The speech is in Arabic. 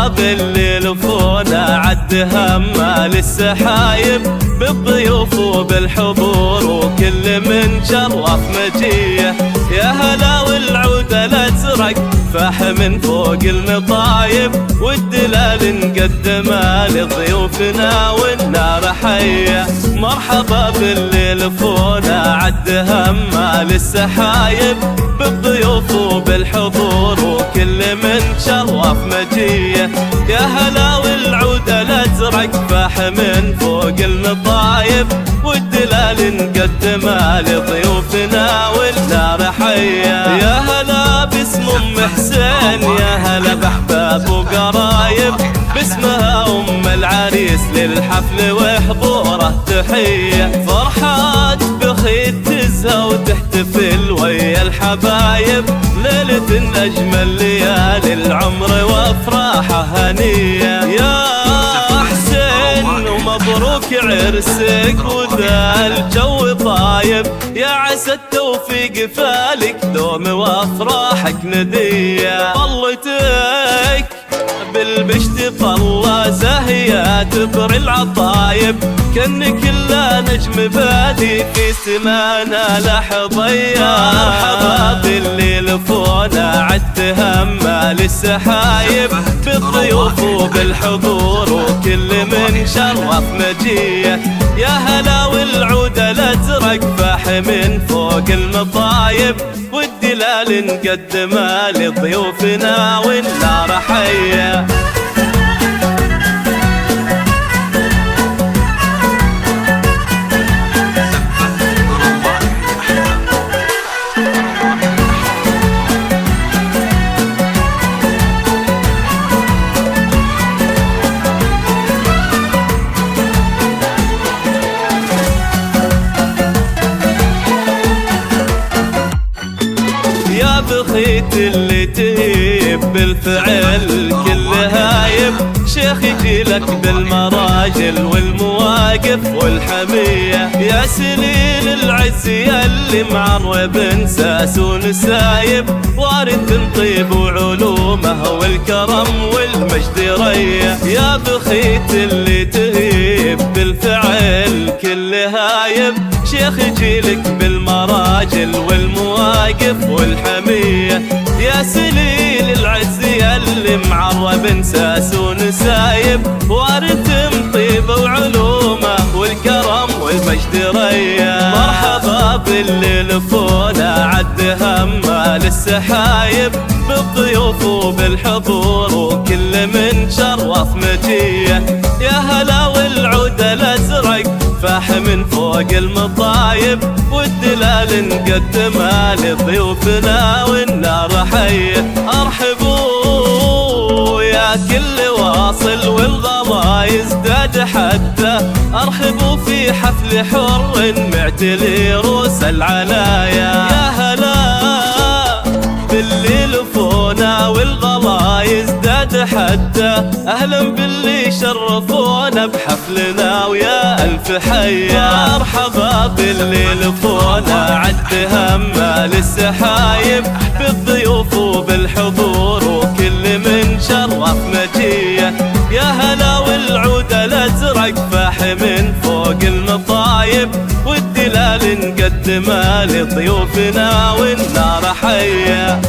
مرحبا باللي لفونا عد همه للسحايب بالضيوف وبالحضور وكل من شرف مجيه. يا هلا والعود الازرق فاح من فوق المطايب والدلال نقدمه لضيوفنا والنار حيه. مرحبا باللي لفونا عد همه للسحايب بالضيوف وبالحضور وكل من شرف مجيه. يا هلا والعود الازرق فاح من فوق المطايب والدلال نقدمه لضيوفنا والنار حيه. يا هلا باسم ام حسين، يا هلا باحباب وقرايب، باسمها ام العريس للحفل وحضوره تحيه. فرحات بخيت تزهى وتحتفل ويا الحبايب، ليلة أجمل ليالي العمر وافراحه هنيه. يا حسين ومبروك عرسك وذا الجو طايب، يا عسى التوفيق فالك دوم وافراحك نديه. طلتك بالبشت طلة زاهية تبري العطايب، كأنك كلا نجم بادي في سمانا لحظية. مرحبا باللي لفونا عد همه للسحايب بالضيوف وبالحضور وكل من شرف مجيه. يا هلا والعود الازرق فاح من فوق المطايب والدلال نقدمه لضيوفنا والنار حيه. يا بخيت اللي تهيب بالفعل كل هايب، شيخ يجيلك بالمراجل والمواقف والحمية. يا سليل العز ياللي معرب انساس ونسايب، وارث طيب وعلومه والكرم والمجد ريه. يا بخيت اللي تهيب بالفعل كل هايب، شيخ يجيلك بالمراجل والمواقف والحمية. يا سليل العز ياللي معرب انساس ونسايب، وارث طيب وعلومه والكرم والمجد ريه. مرحبا باللي لفونا عد همه للسحايب بالضيوف وبالحضور وكل من شرف مجيه. يا هلا والعود الازرق فاح من فوق المطايب والدلال نقدمها لضيوفنا والنار حيه. ارحبوا يا كل واصل والغلا يزداد حتى، ارحبوا في حفل حر معتلي روس العلايا. يا هلا باللي لفونا والغلا يزداد حتى، اهلا باللي شرفونا بحفلنا ويا الف حيه. مرحبا باللي لفونا عد همه للسحايب بالضيوف وبالحضور وكل من شرف مجيه. يا هلا والعود الازرق فاح من فوق المطايب والدلال نقدمه لضيوفنا والنار حيه.